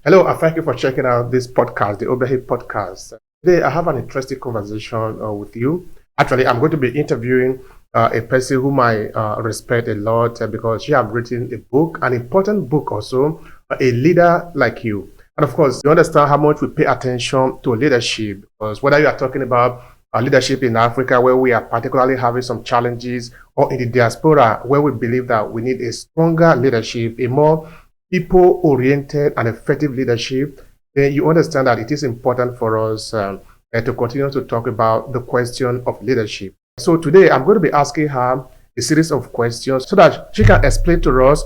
Hello, and thank you for checking out this podcast, the Obehi Podcast. Today, I have an interesting conversation with you. Actually, I'm going to be interviewing a person whom I respect a lot because she has written a book, an important book also, a leader like you. And of course, you understand how much we pay attention to leadership because whether you are talking about leadership in Africa, where we are particularly having some challenges, or in the diaspora, where we believe that we need a stronger leadership, a more people oriented and effective leadership, then you understand that it is important for us to continue to talk about the question of leadership. So today I'm going to be asking her a series of questions so that she can explain to us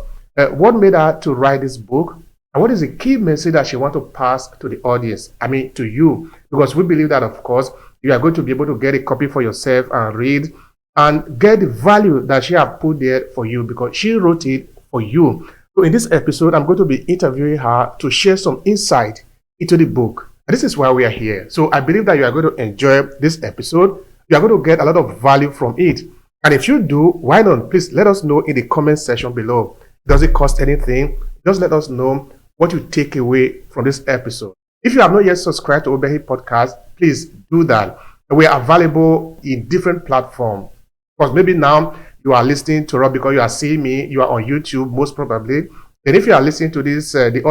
what made her to write this book and what is the key message that she wants to pass to the audience, I mean to you, because we believe that of course you are going to be able to get a copy for yourself and read and get the value that she has put there for you because she wrote it for you. So in this episode, I'm going to be interviewing her to share some insight into the book. And this is why we are here. So I believe that you are going to enjoy this episode. You are going to get a lot of value from it. And if you do, why not? Please let us know in the comment section below. Does it cost anything? Just let us know what you take away from this episode. If you have not yet subscribed to Obehi Podcast, please do that. We are available in different platforms. Because maybe now you are listening to us because you are seeing me, you are on YouTube most probably. And if you are listening to this, the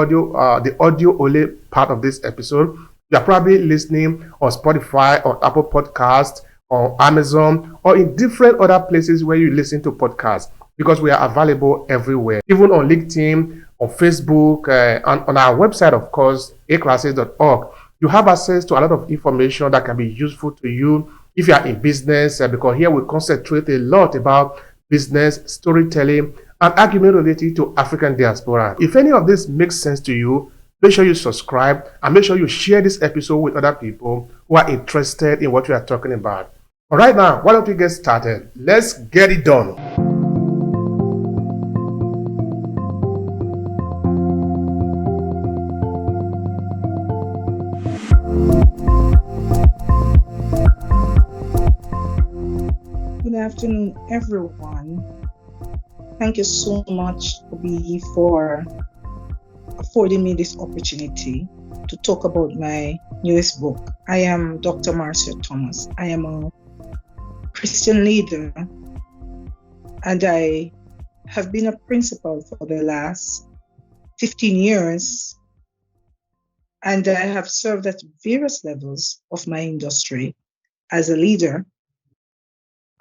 audio only part of this episode, you are probably listening on Spotify or Apple Podcast or Amazon or in different other places where you listen to podcasts because we are available everywhere, even on LinkedIn, on Facebook, and on our website, of course, aclasses.org. You have access to a lot of information that can be useful to you if you are in business, because here we concentrate a lot about business, storytelling, and argument related to African diaspora. If any of this makes sense to you, make sure you subscribe and make sure you share this episode with other people who are interested in what we are talking about. All right, now, why don't we get started? Let's get it done. Good afternoon, everyone. Thank you so much, Obehi, for affording me this opportunity to talk about my newest book. I am Dr. Marcia Thomas. I am a Christian leader, and I have been a principal for the last 15 years, and I have served at various levels of my industry as a leader.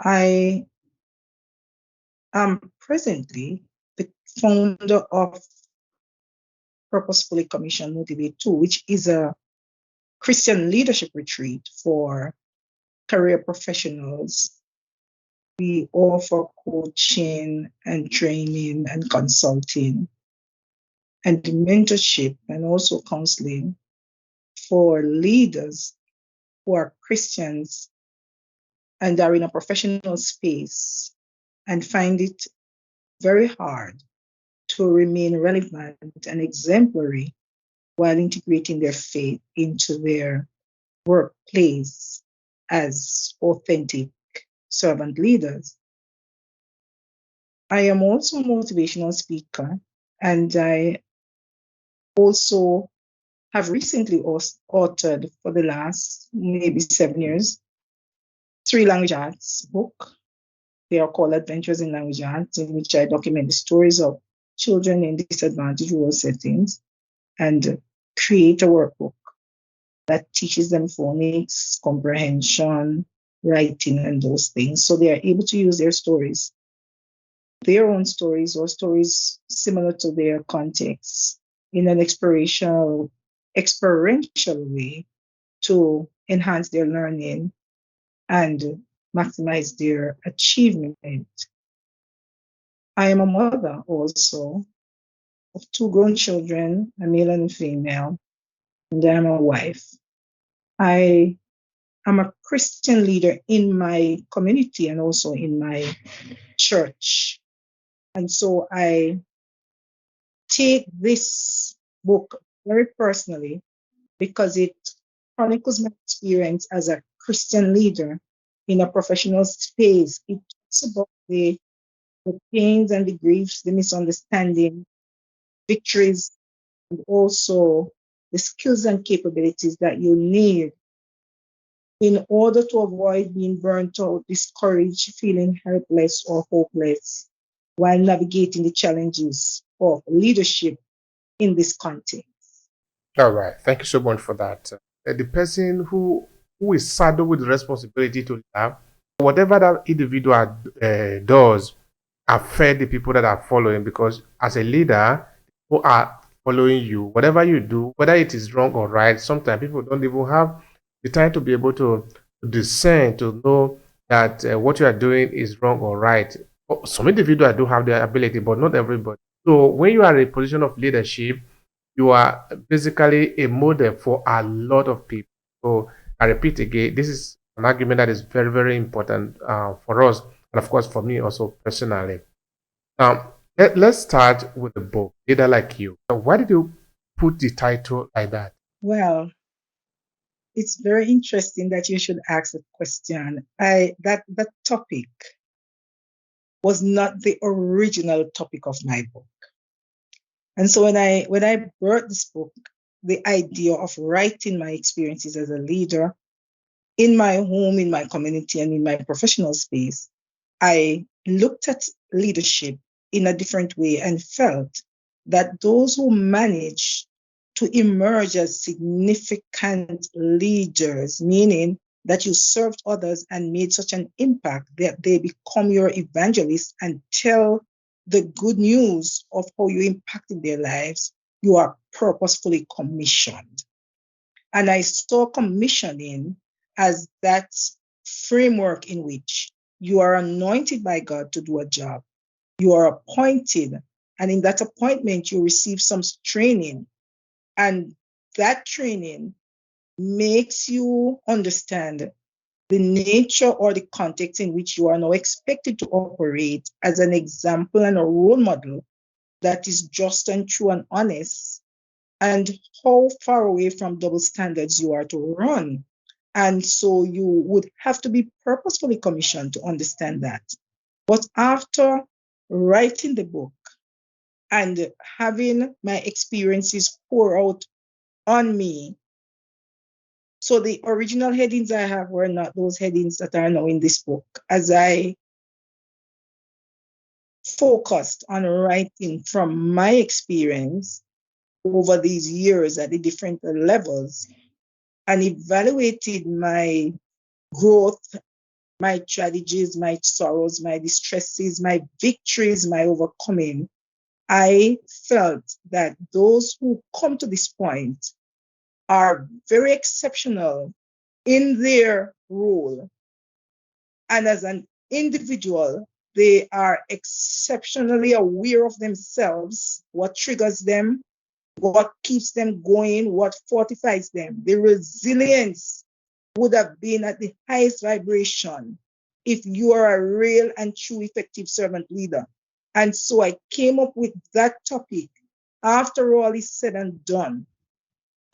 I am presently the founder of Purposefully Commissioned Motivate 2, which is a Christian leadership retreat for career professionals. We offer coaching and training and consulting and mentorship and also counseling for leaders who are Christians and are in a professional space and find it very hard to remain relevant and exemplary while integrating their faith into their workplace as authentic servant leaders. I am also a motivational speaker, and I also have recently authored for the last maybe 7 years 3 language arts book. They are called Adventures in Language Arts, in which I document the stories of children in disadvantaged rural settings and create a workbook that teaches them phonics, comprehension, writing, and those things. So they are able to use their stories, their own stories, or stories similar to their context in an experiential way to enhance their learning and maximize their achievement. I am a mother also of 2 grown children, a male and a female, and I am a wife. I am a Christian leader in my community and also in my church. And so I take this book very personally because it chronicles my experience as a Christian leader in a professional space. It talks about the pains and the griefs, the misunderstanding, victories, also the skills and capabilities that you need in order to avoid being burnt out, discouraged, feeling helpless or hopeless while navigating the challenges of leadership in this context. All right. Thank you so much for that. The person who is saddled with the responsibility to lead, whatever that individual does, affect the people that are following, because as a leader who are following you, whatever you do, whether it is wrong or right, sometimes people don't even have the time to be able to discern, to know that what you are doing is wrong or right. Some individuals do have the ability, but not everybody. So when you are in a position of leadership, you are basically a model for a lot of people. So I repeat again, this is an argument that is very, very important for us, and of course for me also personally. Um, let's start with the book, Leader Like You. Why did you put the title like that? Well, it's very interesting that you should ask a question. That topic was not the original topic of my book. And so when I wrote this book, the idea of writing my experiences as a leader in my home, in my community, and in my professional space, I looked at leadership in a different way and felt that those who manage to emerge as significant leaders, meaning that you served others and made such an impact that they become your evangelists and tell the good news of how you impacted their lives, you are purposefully commissioned. And I saw commissioning as that framework in which you are anointed by God to do a job. You are appointed, and in that appointment, you receive some training. And that training makes you understand the nature or the context in which you are now expected to operate as an example and a role model that is just and true and honest, and how far away from double standards you are to run. And so you would have to be purposefully commissioned to understand that. But after writing the book and having my experiences pour out on me, so the original headings I have were not those headings that are now in this book. As I focused on writing from my experience over these years at the different levels and evaluated my growth, my strategies, my sorrows, my distresses, my victories, my overcoming, I felt that those who come to this point are very exceptional in their role. And as an individual, they are exceptionally aware of themselves, what triggers them, what keeps them going, what fortifies them. The resilience would have been at the highest vibration if you are a real and true effective servant leader. And so I came up with that topic. After all is said and done,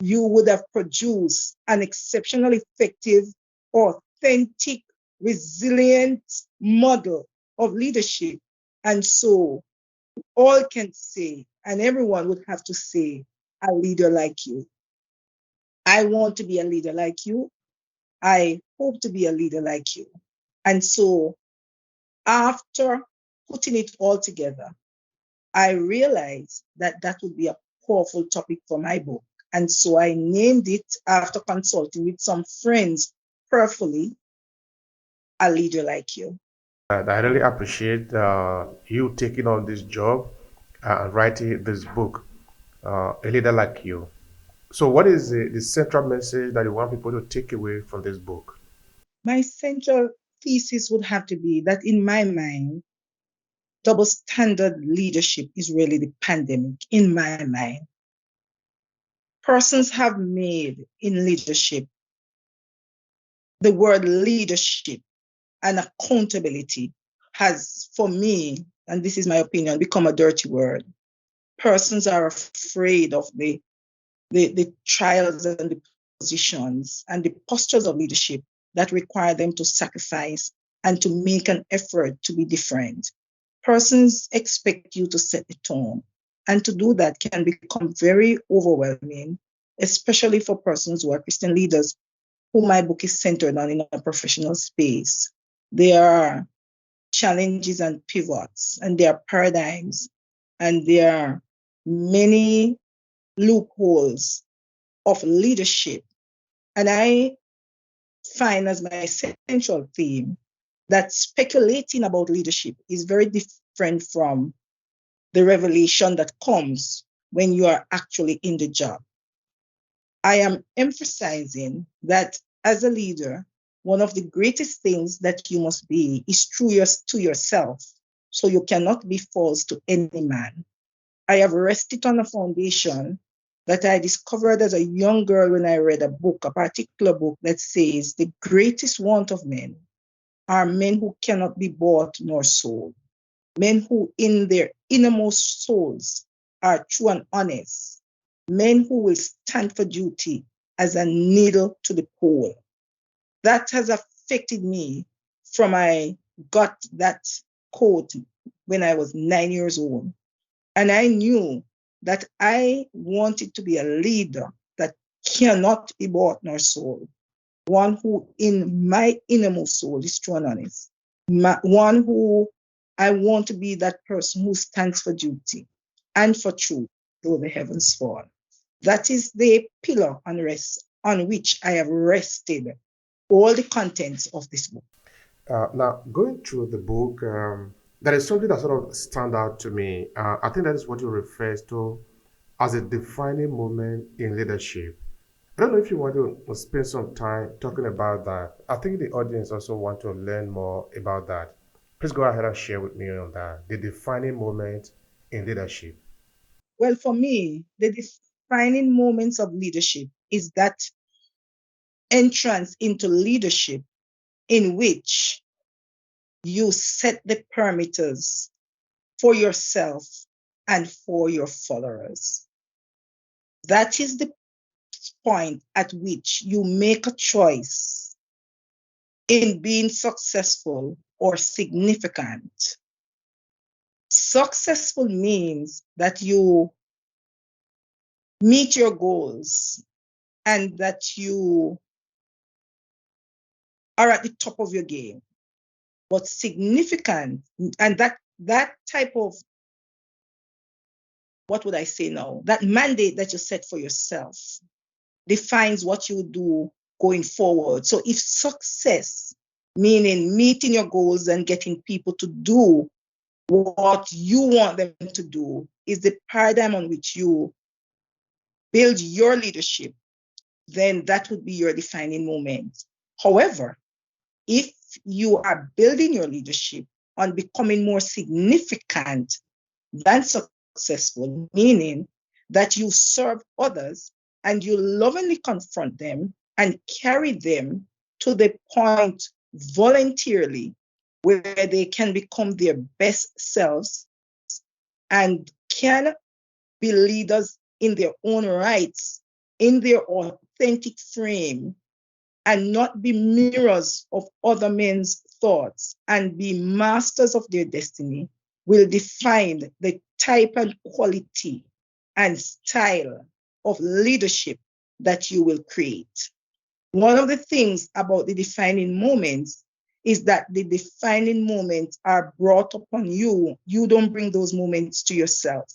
you would have produced an exceptionally effective, authentic, resilient model of leadership. And so all can say, and everyone would have to say, a leader like you. I want to be a leader like you. I hope to be a leader like you. And so after putting it all together, I realized that that would be a powerful topic for my book. And so I named it, after consulting with some friends prayerfully, A Leader Like You. I really appreciate you taking on this job and writing this book, A Leader Like You. So, what is the central message that you want people to take away from this book? My central thesis would have to be that in my mind, double standard leadership is really the pandemic in my mind. Persons have made in leadership the word leadership and accountability has, for me, and this is my opinion, become a dirty word. Persons are afraid of the trials and the positions and the postures of leadership that require them to sacrifice and to make an effort to be different. Persons expect you to set the tone. And to do that can become very overwhelming, especially for persons who are Christian leaders, who my book is centered on in a professional space. There are challenges and pivots, and there are paradigms, and there are many loopholes of leadership. And I find as my central theme that speculating about leadership is very different from the revelation that comes when you are actually in the job. I am emphasizing that as a leader, one of the greatest things that you must be is true to yourself. So you cannot be false to any man. I have rested on a foundation that I discovered as a young girl when I read a particular book that says the greatest want of men are men who cannot be bought nor sold. Men who in their innermost souls are true and honest. Men who will stand for duty as a needle to the pole. That has affected me from I got that quote when I was 9 years old. And I knew that I wanted to be a leader that cannot be bought nor sold. One who in my innermost soul is true and honest. One who I want to be that person who stands for duty and for truth, though the heavens fall. That is the pillar on which I have rested all the contents of this book. Now, going through the book, there is something that sort of stand out to me. I think that is what you refer to as a defining moment in leadership. I don't know if you want to spend some time talking about that. I think the audience also want to learn more about that. Please go ahead and share with me on that, the defining moment in leadership. Well, for me, the defining moments of leadership is that entrance into leadership in which you set the parameters for yourself and for your followers. That is the point at which you make a choice in being successful or significant. Successful means that you meet your goals and that you are at the top of your game. But significant, and that type of, what would I say now? That mandate that you set for yourself defines what you do going forward. So if success, meaning meeting your goals and getting people to do what you want them to do, is the paradigm on which you build your leadership, then that would be your defining moment. However, if you are building your leadership on becoming more significant than successful, meaning that you serve others and you lovingly confront them and carry them to the point voluntarily where they can become their best selves and can be leaders in their own rights, in their authentic frame, and not be mirrors of other men's thoughts and be masters of their destiny, will define the type and quality and style of leadership that you will create. One of the things about the defining moments is that the defining moments are brought upon you. You don't bring those moments to yourself.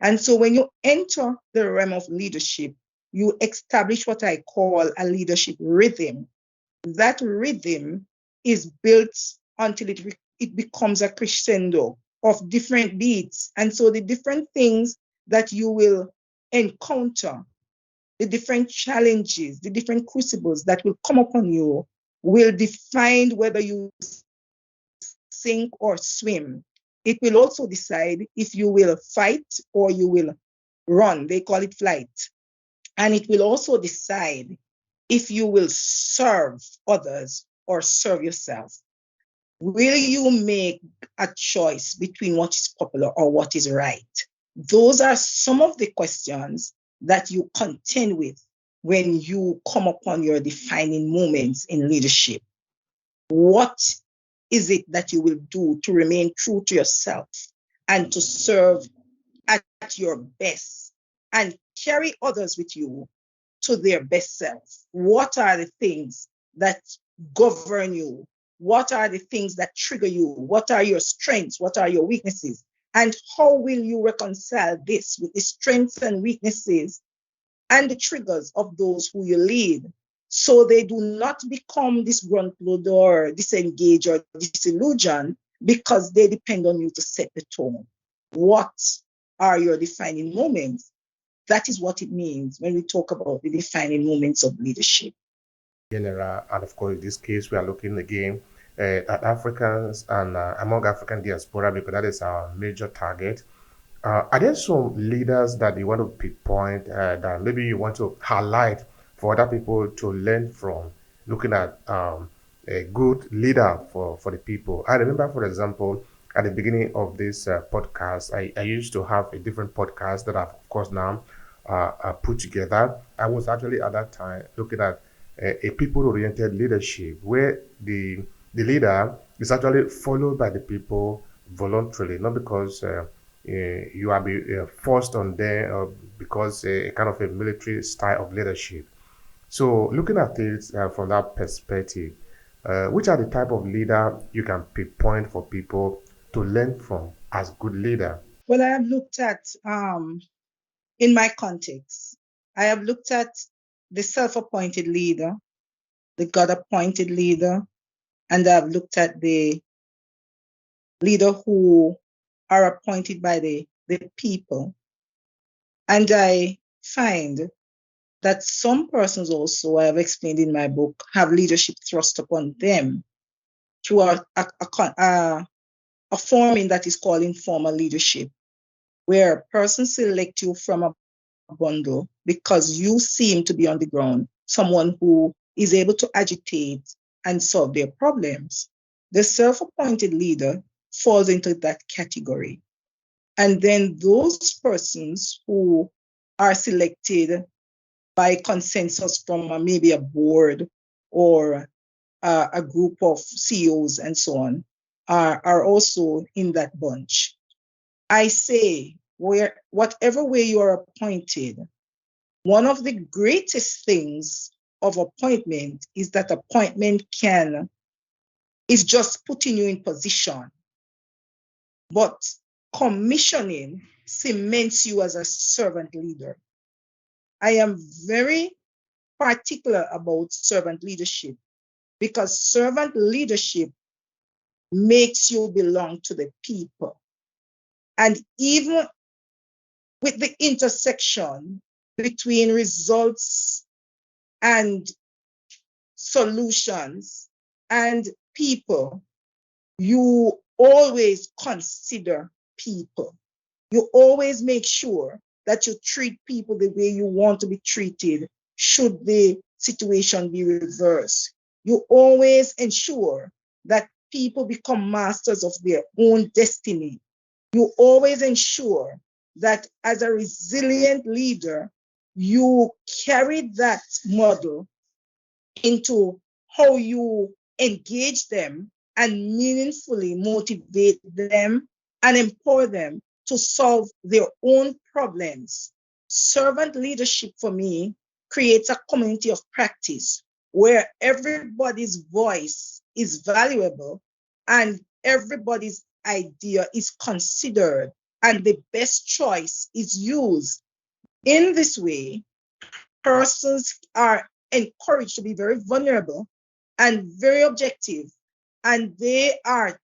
And so when you enter the realm of leadership, you establish what I call a leadership rhythm. That rhythm is built until it becomes a crescendo of different beats. And so the different things that you will encounter, the different challenges, the different crucibles that will come upon you will define whether you sink or swim. It will also decide if you will fight or you will run. They call it flight. And it will also decide if you will serve others or serve yourself. Will you make a choice between what is popular or what is right? Those are some of the questions that you contend with when you come upon your defining moments in leadership. What is it that you will do to remain true to yourself and to serve at your best and carry others with you to their best self? What are the things that govern you? What are the things that trigger you? What are your strengths? What are your weaknesses? And how will you reconcile this with the strengths and weaknesses and the triggers of those who you lead, so they do not become disgruntled or disengaged or disillusioned because they depend on you to set the tone? What are your defining moments? That is what it means when we talk about the defining moments of leadership. General, and of course, in this case, we are looking again at Africans and among African diaspora because that is our major target. Are there some leaders that you want to pinpoint that maybe you want to highlight for other people to learn from, looking at a good leader for the people? I remember, for example, at the beginning of this podcast, I used to have a different podcast that I've, of course, now put together. I was actually at that time looking at a people-oriented leadership where the leader is actually followed by the people voluntarily, not because you are forced on them because a kind of a military style of leadership. So looking at it from that perspective, which are the type of leader you can pinpoint for people to learn from as good leader? Well, I have looked at, in my context, I have looked at the self-appointed leader, the God-appointed leader, and I've looked at the leader who are appointed by the people. And I find that some persons also, I have explained in my book, have leadership thrust upon them through a forming that is called informal leadership, where a person select you from a bundle because you seem to be on the ground, someone who is able to agitate and solve their problems. The self-appointed leader falls into that category. And then those persons who are selected by consensus from maybe a board or a group of CEOs and so on are also in that bunch. I say, whatever way you are appointed, one of the greatest things of appointment is that appointment is just putting you in position, but commissioning cements you as a servant leader. I am very particular about servant leadership because servant leadership makes you belong to the people. And even with the intersection between results and solutions and people, you always consider people. You always make sure that you treat people the way you want to be treated should the situation be reversed. You always ensure that people become masters of their own destiny. You always ensure that as a resilient leader, you carry that model into how you engage them and meaningfully motivate them and empower them to solve their own problems. Servant leadership for me creates a community of practice where everybody's voice is valuable and everybody's idea is considered and the best choice is used. In this way, persons are encouraged to be very vulnerable and very objective, and they are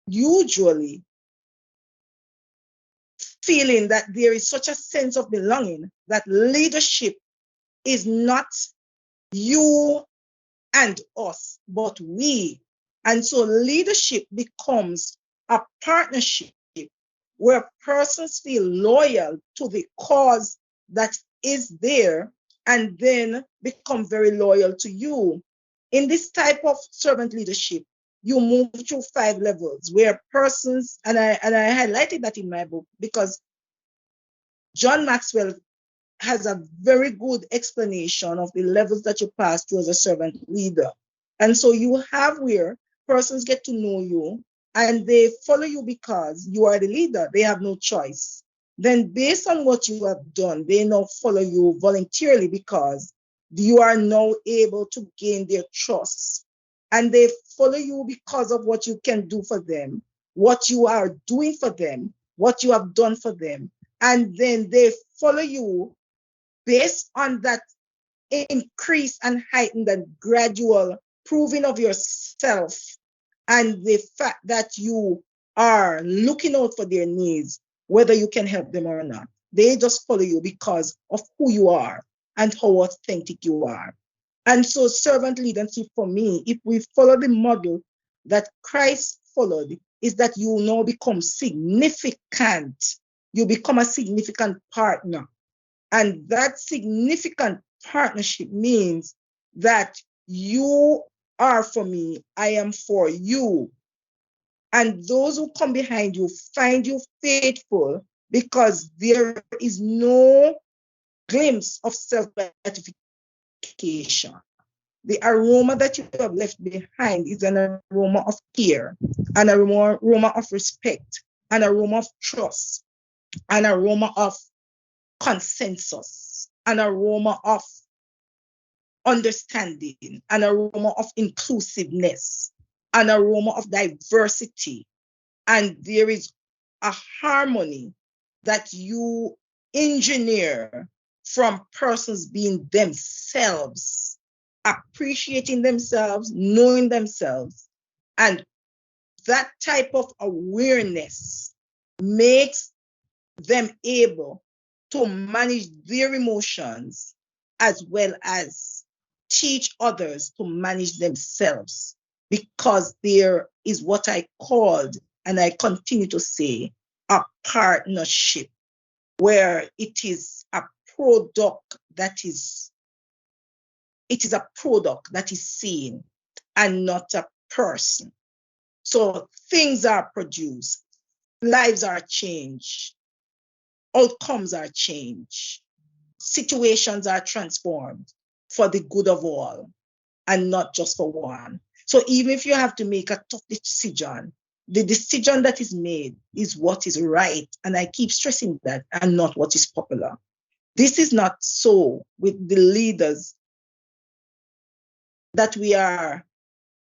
usually feeling that there is such a sense of belonging that leadership is not you and us, but we. And so leadership becomes a partnership where persons feel loyal to the cause that is there and then become very loyal to you. In this type of servant leadership, you move through 5 levels where persons, and I highlighted that in my book because John Maxwell has a very good explanation of the levels that you pass through as a servant leader. And so you have where persons get to know you and they follow you because you are the leader. They have no choice. then based on what you have done, they now follow you voluntarily because you are now able to gain their trust. And they follow you because of what you can do for them, what you are doing for them, what you have done for them. And then they follow you based on that increase and heightened and gradual proving of yourself and the fact that you are looking out for their needs, whether you can help them or not. They just follow you because of who you are and how authentic you are. And so servant leadership for me, if we follow the model that Christ followed, is that you now become significant. You become a significant partner. And that significant partnership means that you are for me, I am for you. And those who come behind you find you faithful because there is no glimpse of self-gratification. The aroma that you have left behind is an aroma of care, an aroma of respect, an aroma of trust, an aroma of consensus, an aroma of understanding, an aroma of inclusiveness, an aroma of diversity. And there is a harmony that you engineer from persons being themselves, appreciating themselves, knowing themselves. And that type of awareness makes them able to manage their emotions as well as teach others to manage themselves, because there is what I called, and I continue to say, a partnership where it is a product that is seen and not a person. So things are produced, lives are changed, outcomes are changed, situations are transformed for the good of all and not just for one. So even if you have to make a tough decision, the decision that is made is what is right. And I keep stressing that, and not what is popular. This is not so with the leaders that we are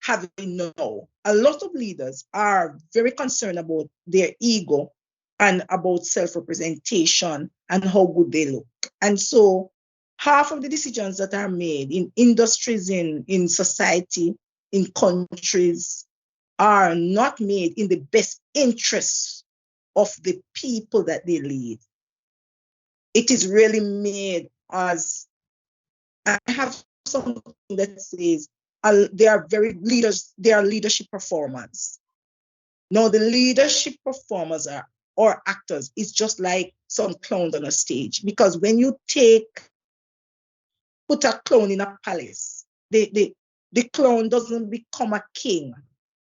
having now. A lot of leaders are very concerned about their ego and about self-representation and how good they look. And so half of the decisions that are made in industries, in society, in countries, are not made in the best interests of the people that they lead. It is really made as, I have something that says, they are leadership performers. Now, the leadership performers or actors is just like some clowns on a stage, because when you put a clown in a palace, the clown doesn't become a king.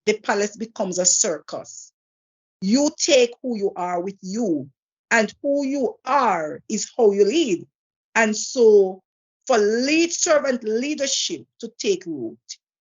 The palace becomes a circus. You take who you are with you, and who you are is how you lead. And so for servant leadership to take root,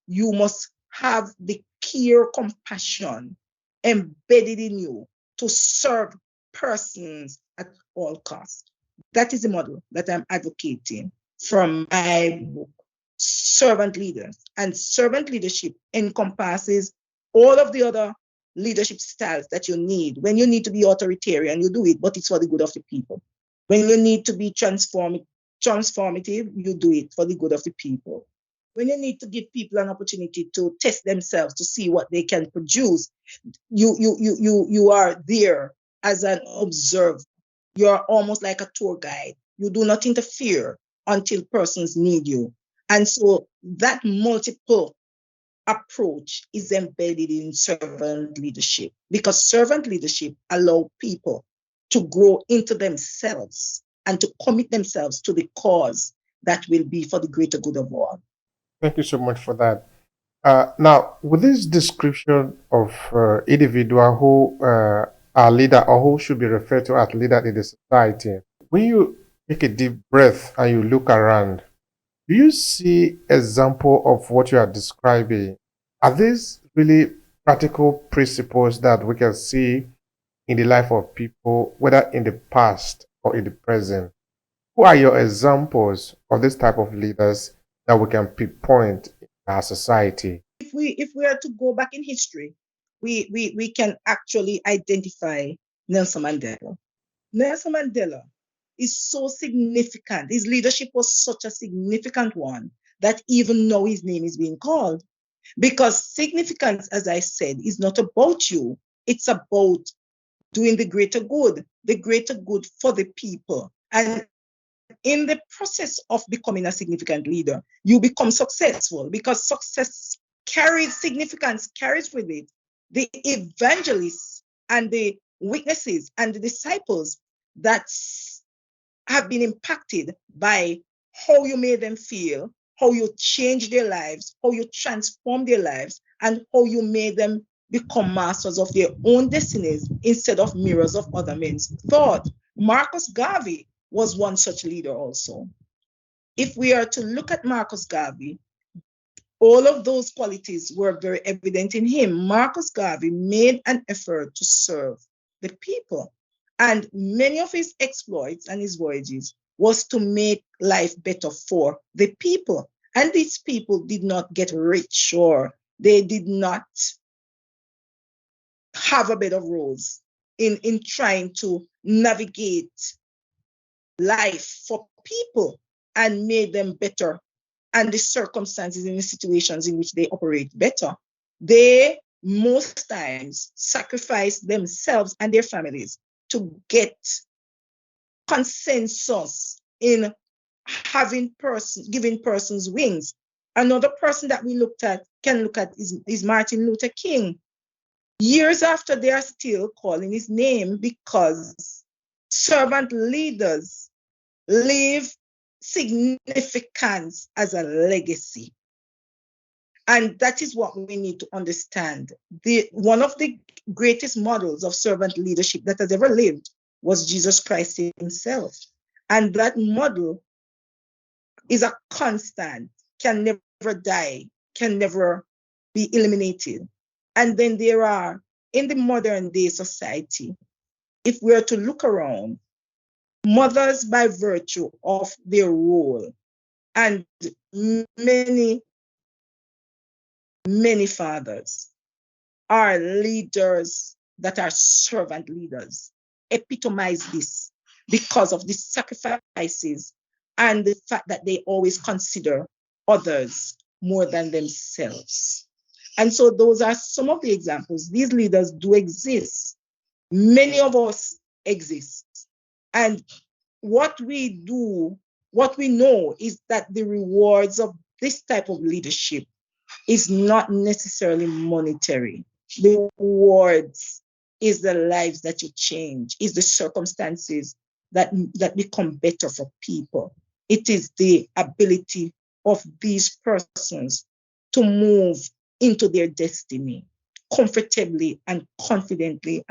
you must have the care, compassion embedded in you to serve persons at all costs. That is the model that I'm advocating from my book, Servant Leaders. And servant leadership encompasses all of the other leadership styles that you need. When you need to be authoritarian, you do it, but it's for the good of the people. When you need to be transformative, you do it for the good of the people. When you need to give people an opportunity to test themselves to see what they can produce, you are there as an observer. You're almost like a tour guide. You do not interfere until persons need you. And so that multiple approach is embedded in servant leadership, because servant leadership allows people to grow into themselves and to commit themselves to the cause that will be for the greater good of all. Thank you so much for that. Now, with this description of individual who are leader, or who should be referred to as leader in the society, when you take a deep breath and you look around, do you see example of what you are describing? Are these really practical principles that we can see in the life of people, whether in the past or in the present? Who are your examples of this type of leaders that we can pinpoint in our society? If we are to go back in history, we can actually identify Nelson Mandela. Nelson Mandela is so significant. His leadership was such a significant one that even now his name is being called. Because significance, as I said, is not about you. It's about doing the greater good for the people. And in the process of becoming a significant leader, you become successful because success carries significance, carries with it the evangelists and the witnesses and the disciples that have been impacted by how you made them feel, how you changed their lives, how you transformed their lives, and how you made them become masters of their own destinies instead of mirrors of other men's thought. Marcus Garvey was one such leader also. If we are to look at Marcus Garvey, all of those qualities were very evident in him. Marcus Garvey made an effort to serve the people. And many of his exploits and his voyages was to make life better for the people. And these people did not get rich, or they did not have a bed of roses in trying to navigate life for people and made them better and the circumstances and the situations in which they operate better. They most times sacrifice themselves and their families to get consensus in giving persons wings. Another person that we can look at is Martin Luther King. Years after, they are still calling his name because servant leaders leave significance as a legacy. And that is what we need to understand. One of the greatest models of servant leadership that has ever lived was Jesus Christ himself. And that model is a constant, can never die, can never be eliminated. And then there are, in the modern day society, if we are to look around, mothers by virtue of their role, and many, many fathers are leaders that are servant leaders, epitomize this because of the sacrifices and the fact that they always consider others more than themselves. And so those are some of the examples. These leaders do exist. Many of us exist. And what we know is that the rewards of this type of leadership is not necessarily monetary. The rewards is the lives that you change, is the circumstances that become better for people. It is the ability of these persons to move into their destiny comfortably and confidently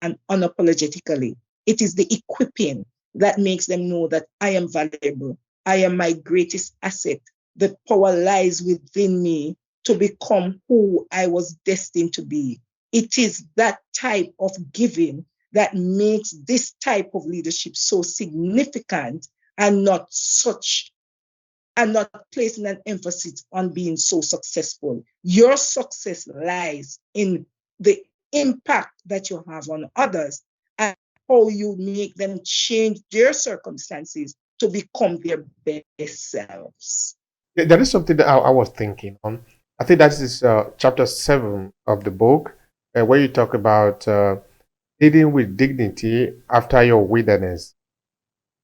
and unapologetically. It is the equipping that makes them know that I am valuable. I am my greatest asset. The power lies within me to become who I was destined to be. It is that type of giving that makes this type of leadership so significant and not placing an emphasis on being so successful. Your success lies in the impact that you have on others and how you make them change their circumstances to become their best selves. There is something that I was thinking on. I think that is chapter 7 of the book, where you talk about leading with dignity after your wilderness.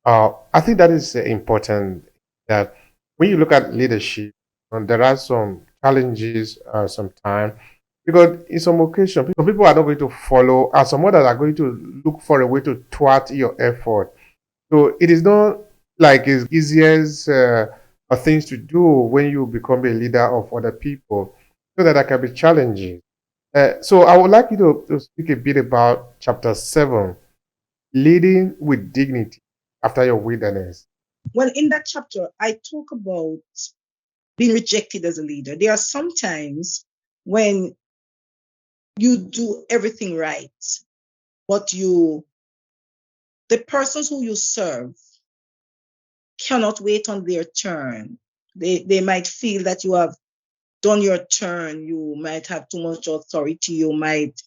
I think that is important, that when you look at leadership, there are some challenges sometimes, because in some occasions, some people are not going to follow, and some others are going to look for a way to thwart your effort. So it is not like it's easy as things to do when you become a leader of other people, so that can be challenging. So I would like you to speak a bit about chapter 7, leading with dignity after your wilderness. Well, in that chapter, I talk about being rejected as a leader. There are some times when you do everything right, but the persons who you serve cannot wait on their turn. They might feel that you have done your turn. You might have too much authority. You might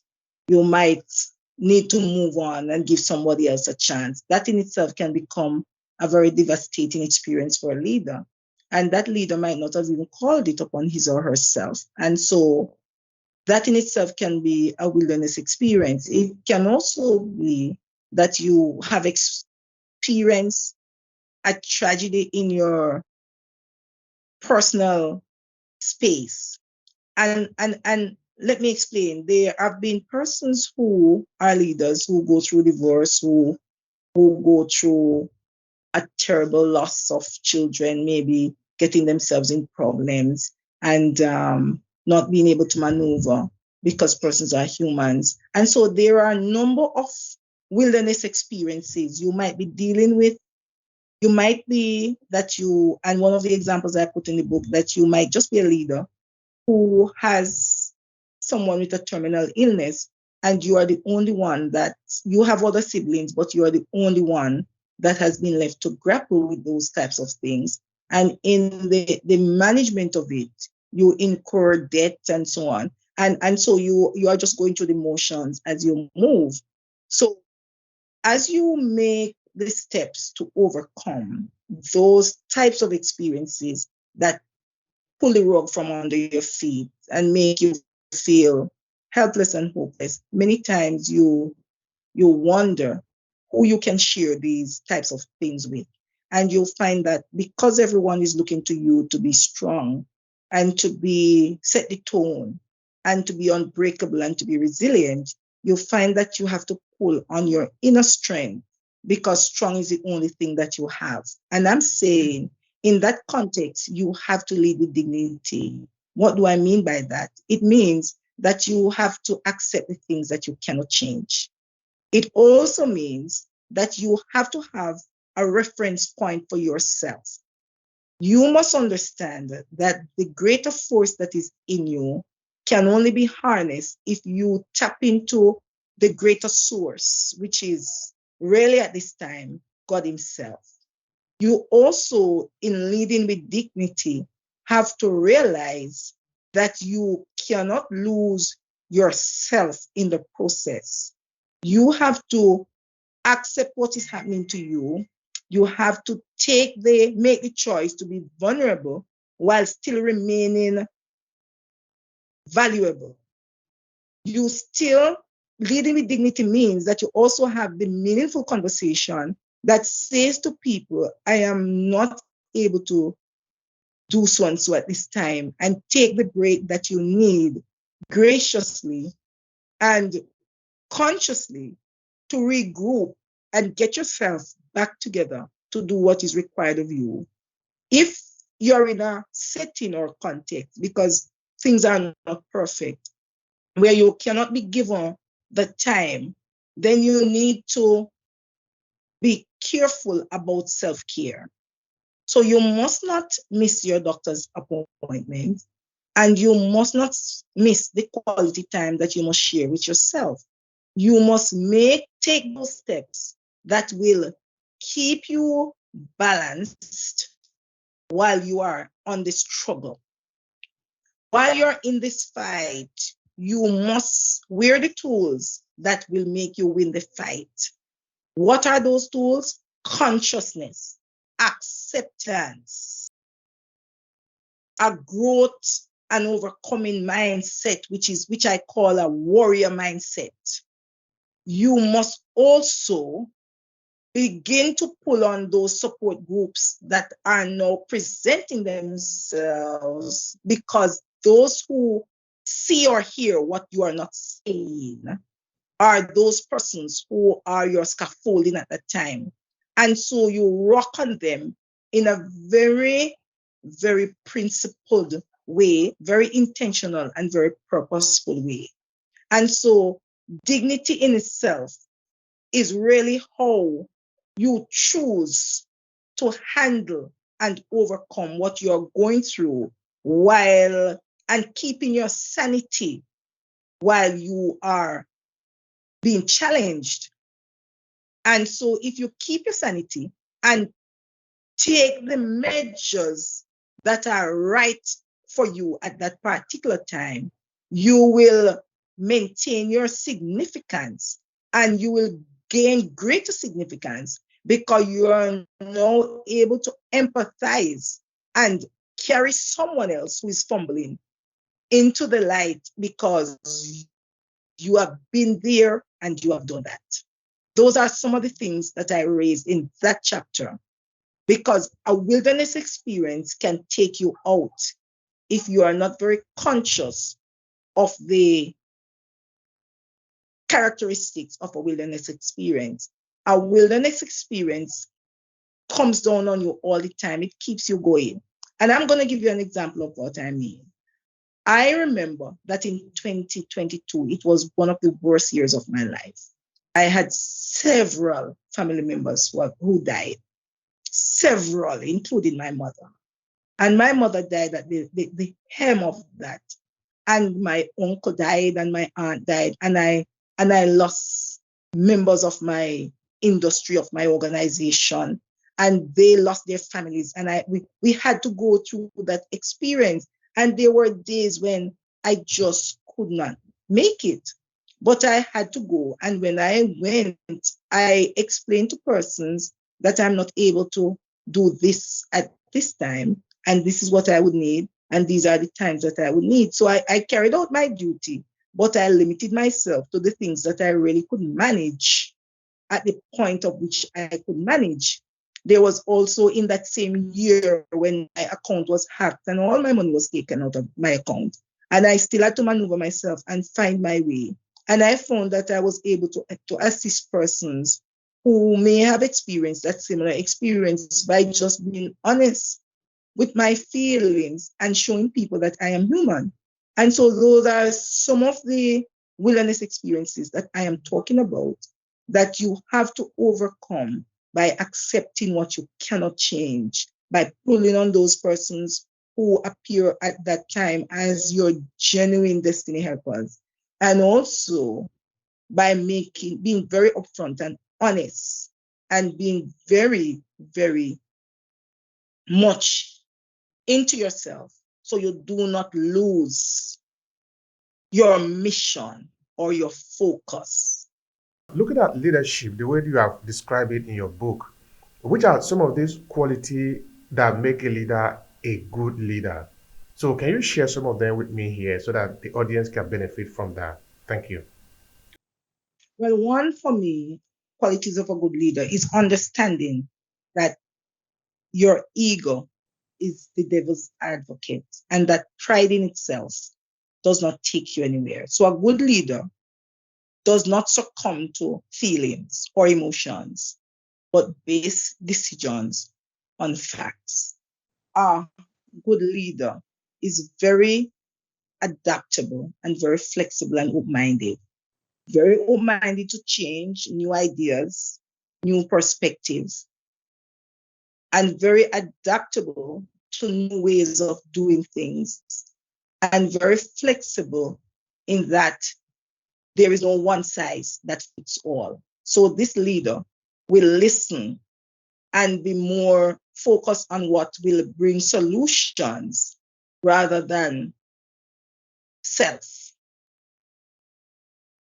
need to move on and give somebody else a chance. That in itself can become a very devastating experience for a leader. And that leader might not have even called it upon his or herself. And so that in itself can be a wilderness experience. It can also be that you have experienced a tragedy in your personal space. And let me explain. There have been persons who are leaders who go through divorce, who go through a terrible loss of children, maybe getting themselves in problems and not being able to maneuver because persons are humans. And so there are a number of wilderness experiences you might be dealing with. You might be that you, and one of the examples I put in the book, that you might just be a leader who has someone with a terminal illness, and you are the only one that you have other siblings, but you are the only one that has been left to grapple with those types of things. And in the management of it, you incur debt and so on. And so you are just going through the motions as you move. So as you make the steps to overcome those types of experiences that pull the rug from under your feet and make you feel helpless and hopeless, many times you wonder who you can share these types of things with. And you'll find that because everyone is looking to you to be strong and to be set the tone and to be unbreakable and to be resilient, you'll find that you have to pull on your inner strength because strong is the only thing that you have. And I'm saying in that context, you have to lead with dignity. What do I mean by that? It means that you have to accept the things that you cannot change. It also means that you have to have a reference point for yourself. You must understand that the greater force that is in you can only be harnessed if you tap into the greater source, which is really at this time God Himself. You also, in leading with dignity, have to realize that you cannot lose yourself in the process. You have to accept what is happening to you. You have to make the choice to be vulnerable while still remaining valuable. You still, leading with dignity means that you also have the meaningful conversation that says to people, I am not able to do so and so at this time, and take the break that you need graciously and consciously to regroup and get yourself back together to do what is required of you. If you're in a setting or context, because things are not perfect, where you cannot be given the time, then you need to be careful about self-care. So you must not miss your doctor's appointment, and you must not miss the quality time that you must share with yourself. You must take those steps that will keep you balanced while you are on the struggle. While you're in this fight, you must wear the tools that will make you win the fight. What are those tools? Consciousness, acceptance, a growth and overcoming mindset, which I call a warrior mindset. You must also begin to pull on those support groups that are now presenting themselves, because those who see or hear what you are not saying are those persons who are your scaffolding at that time. And so you rock on them in a very, very principled way, very intentional and very purposeful way. And so dignity in itself is really how you choose to handle and overcome what you're going through and keeping your sanity while you are being challenged. And so if you keep your sanity and take the measures that are right for you at that particular time, you will maintain your significance and you will gain greater significance because you are now able to empathize and carry someone else who is fumbling into the light because you have been there and you have done that. Those are some of the things that I raised in that chapter, because a wilderness experience can take you out if you are not very conscious of the characteristics of a wilderness experience. A wilderness experience comes down on you all the time. It keeps you going. And I'm going to give you an example of what I mean. I remember that in 2022, it was one of the worst years of my life. I had several family members who died, several, including my mother. And my mother died at the hem of that. And my uncle died and my aunt died. And I lost members of my industry, of my organization, and they lost their families. And we had to go through that experience. And there were days when I just could not make it, but I had to go. And when I went, I explained to persons that I'm not able to do this at this time, and this is what I would need, and these are the times that I would need. So I carried out my duty, but I limited myself to the things that I really could manage at the point of which I could manage. There was also in that same year when my account was hacked and all my money was taken out of my account. And I still had to maneuver myself and find my way. And I found that I was able to assist persons who may have experienced that similar experience by just being honest with my feelings and showing people that I am human. And so those are some of the wilderness experiences that I am talking about that you have to overcome by accepting what you cannot change, by pulling on those persons who appear at that time as your genuine destiny helpers. And also by being very upfront and honest and being very, very much into yourself so you do not lose your mission or your focus. Looking at leadership, the way you have described it in your book, which are some of these qualities that make a leader a good leader? So can you share some of them with me here so that the audience can benefit from that? Thank you. Well, one for me, qualities of a good leader is understanding that your ego is the devil's advocate and that pride in itself does not take you anywhere. So a good leader does not succumb to feelings or emotions, but base decisions on facts. A good leader is very adaptable and very flexible and open-minded, very open-minded to change, new ideas, new perspectives, and very adaptable to new ways of doing things, and very flexible in that there is no one size that fits all. So this leader will listen and be more focused on what will bring solutions rather than self,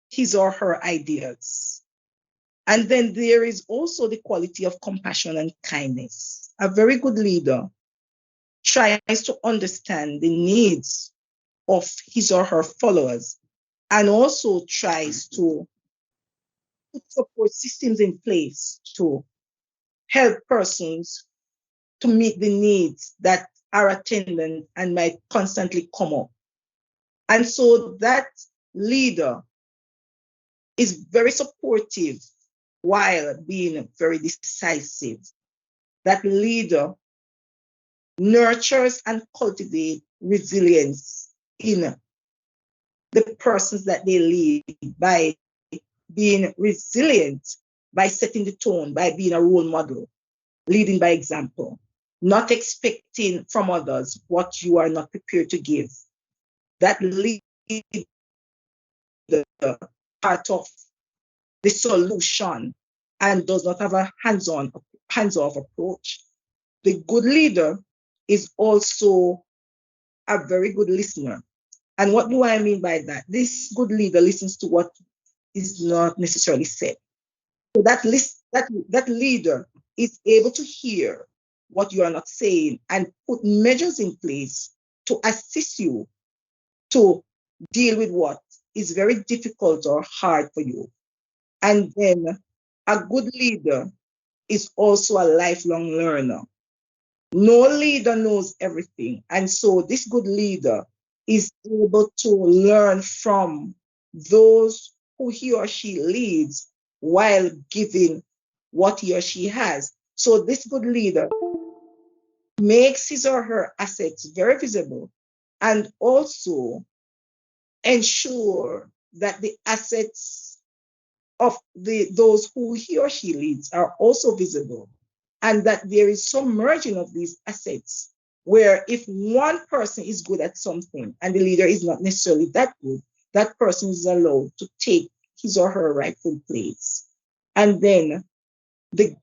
his or her ideas. And then there is also the quality of compassion and kindness. A very good leader tries to understand the needs of his or her followers and also tries to put support systems in place to help persons to meet the needs that are attendant and might constantly come up. And so that leader is very supportive while being very decisive. That leader nurtures and cultivates resilience in the persons that they lead by being resilient, by setting the tone, by being a role model, leading by example, not expecting from others what you are not prepared to give. That leads the part of the solution and does not have a hands-off approach. The good leader is also a very good listener. And what do I mean by that? This good leader listens to what is not necessarily said. So that leader is able to hear what you are not saying and put measures in place to assist you to deal with what is very difficult or hard for you. And then a good leader is also a lifelong learner. No leader knows everything. And so this good leader is able to learn from those who he or she leads while giving what he or she has. So this good leader makes his or her assets very visible and also ensure that the assets of those who he or she leads are also visible, and that there is some merging of these assets where if one person is good at something and the leader is not necessarily that good, that person is allowed to take his or her rightful place. And then the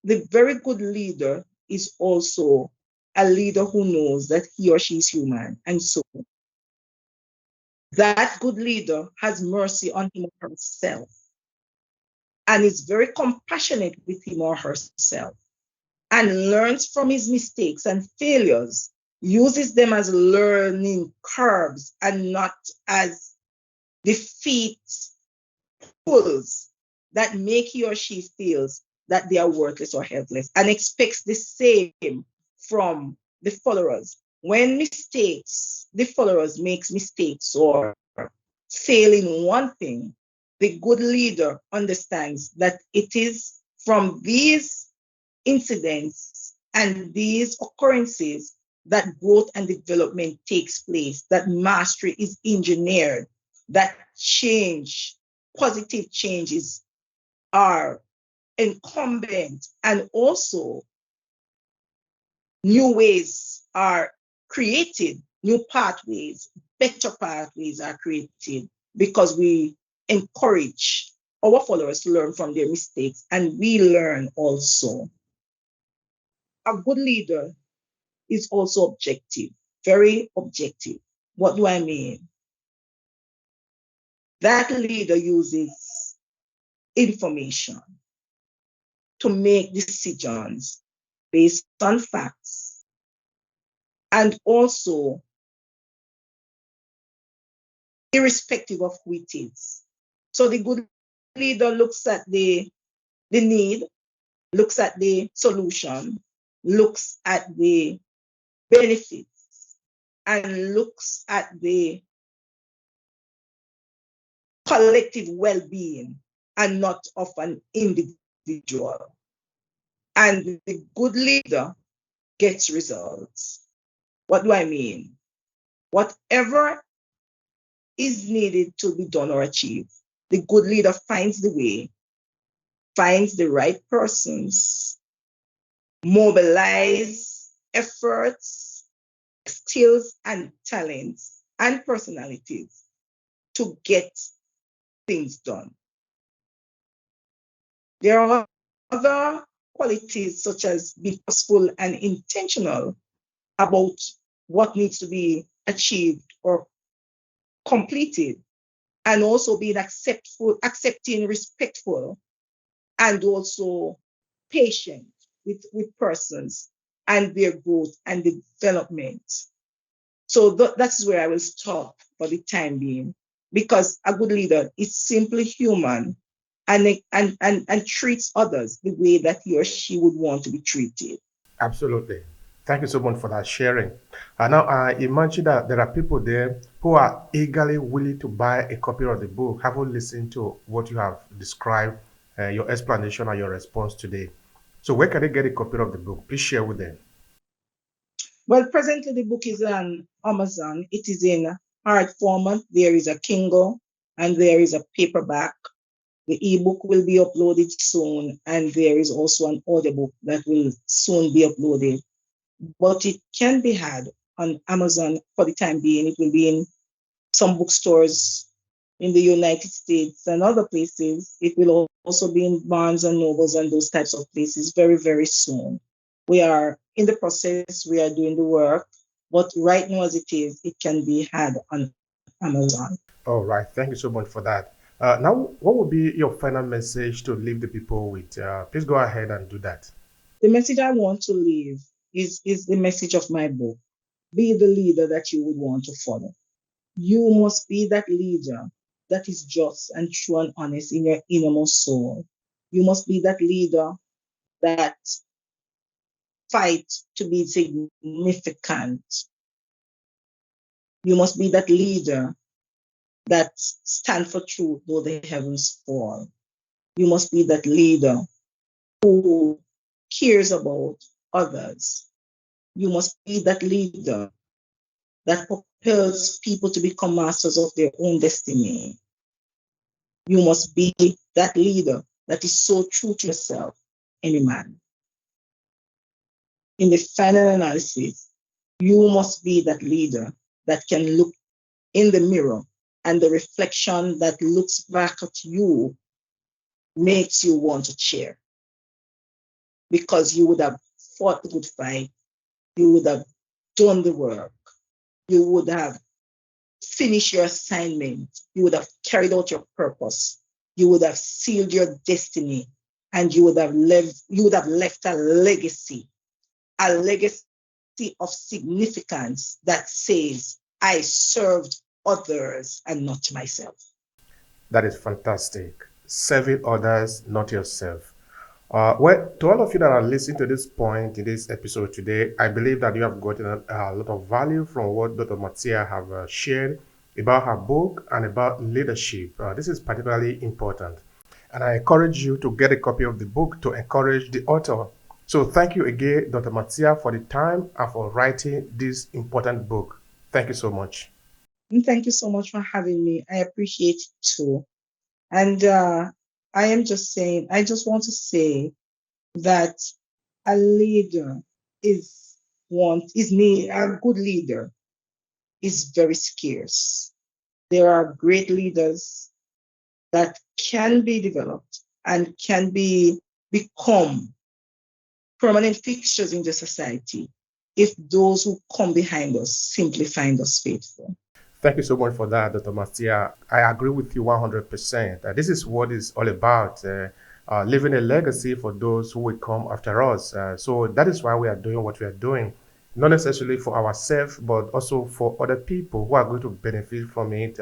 very good leader is also a leader who knows that he or she is human. And so that good leader has mercy on him or herself and is very compassionate with him or herself and learns from his mistakes and failures, uses them as learning curves and not as defeat pulls that make he or she feels that they are worthless or helpless, and expects the same from the followers. When the followers makes mistakes or fail in one thing, the good leader understands that it is from these incidents and these occurrences that growth and development takes place, that mastery is engineered, that positive changes are incumbent, and also new ways are created, new pathways, better pathways are created because we encourage our followers to learn from their mistakes and we learn also. A good leader is also objective, very objective. What do I mean? That leader uses information to make decisions based on facts and also irrespective of who it is. So the good leader looks at the need, looks at the solution, looks at the benefits, and looks at the collective well-being and not of an individual. And the good leader gets results. What do I mean? Whatever is needed to be done or achieved, the good leader finds the way, finds the right persons, mobilize efforts, skills and talents and personalities to get things done. There are other qualities such as being purposeful and intentional about what needs to be achieved or completed, and also being accepting, respectful, and also patient with persons and their growth and development. So that's where I will stop for the time being, because a good leader is simply human and treats others the way that he or she would want to be treated. Absolutely. Thank you so much for that sharing. Now, I imagine that there are people there who are eagerly willing to buy a copy of the book, having listened to what you have described, your explanation and your response today. So, where can they get a copy of the book? Please share with them. Well, presently the book is on Amazon. It is in hard format. There is a Kindle and there is a paperback. The ebook will be uploaded soon, and there is also an audiobook that will soon be uploaded. But it can be had on Amazon for the time being. It will be in some bookstores in the United States and other places. It will also be in Barnes and Nobles and those types of places very, very soon. We are in the process, we are doing the work, but right now as it is, it can be had on Amazon. All right. Thank you so much for that. Now, what would be your final message to leave the people with? Please go ahead and do that. The message I want to leave is the message of my book. Be the leader that you would want to follow. You must be that leader that is just and true and honest in your innermost soul. You must be that leader that fights to be significant. You must be that leader that stands for truth though the heavens fall. You must be that leader who cares about others. You must be that leader that propels people to become masters of their own destiny. You must be that leader that is so true to yourself, any man. In the final analysis, you must be that leader that can look in the mirror and the reflection that looks back at you makes you want to cheer because you would have fought the good fight, you would have done the work, you would have finished your assignment, you would have carried out your purpose, you would have sealed your destiny, and you would have left a legacy of significance that says, I served others and not myself. That is fantastic. Serving others, not yourself. Well, to all of you that are listening to this point in this episode today, I believe that you have gotten a lot of value from what Dr. Marcia have shared about her book and about leadership. This is particularly important. And I encourage you to get a copy of the book to encourage the author. So thank you again, Dr. Marcia, for the time and for writing this important book. Thank you so much. And thank you so much for having me. I appreciate it too. And I just want to say that a leader a good leader is very scarce. There are great leaders that can be developed and can become permanent fixtures in the society if those who come behind us simply find us faithful. Thank you so much for that, Dr. Marcia. I agree with you 100%. This is what it's all about, leaving a legacy for those who will come after us. So that is why we are doing what we are doing, not necessarily for ourselves, but also for other people who are going to benefit from it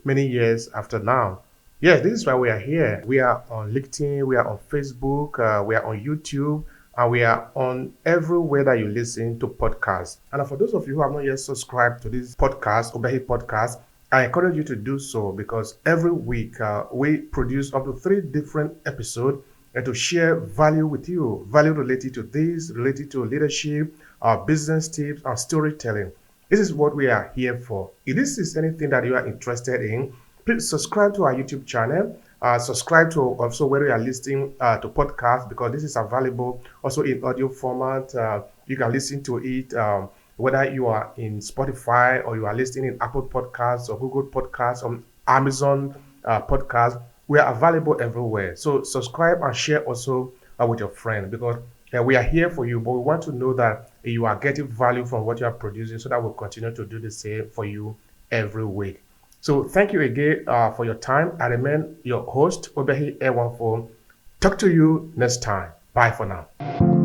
many years after now. Yes, this is why we are here. We are on LinkedIn, we are on Facebook, we are on YouTube, and we are on everywhere that you listen to podcasts. And for those of you who have not yet subscribed to this podcast, Obehi Podcast, I encourage you to do so because every week we produce up to 3 different episodes to share value with you, value related to this, related to leadership, business tips, and storytelling. This is what we are here for. If this is anything that you are interested in, please subscribe to our YouTube channel. Subscribe to also where you are listening to podcasts because this is available also in audio format. You can listen to it whether you are in Spotify or you are listening in Apple Podcasts or Google Podcasts or Amazon Podcasts. We are available everywhere. So subscribe and share also with your friend because we are here for you, but we want to know that you are getting value from what you are producing so that we'll continue to do the same for you every week. So thank you again for your time. I remain your host, Obehi A14. Talk to you next time. Bye for now.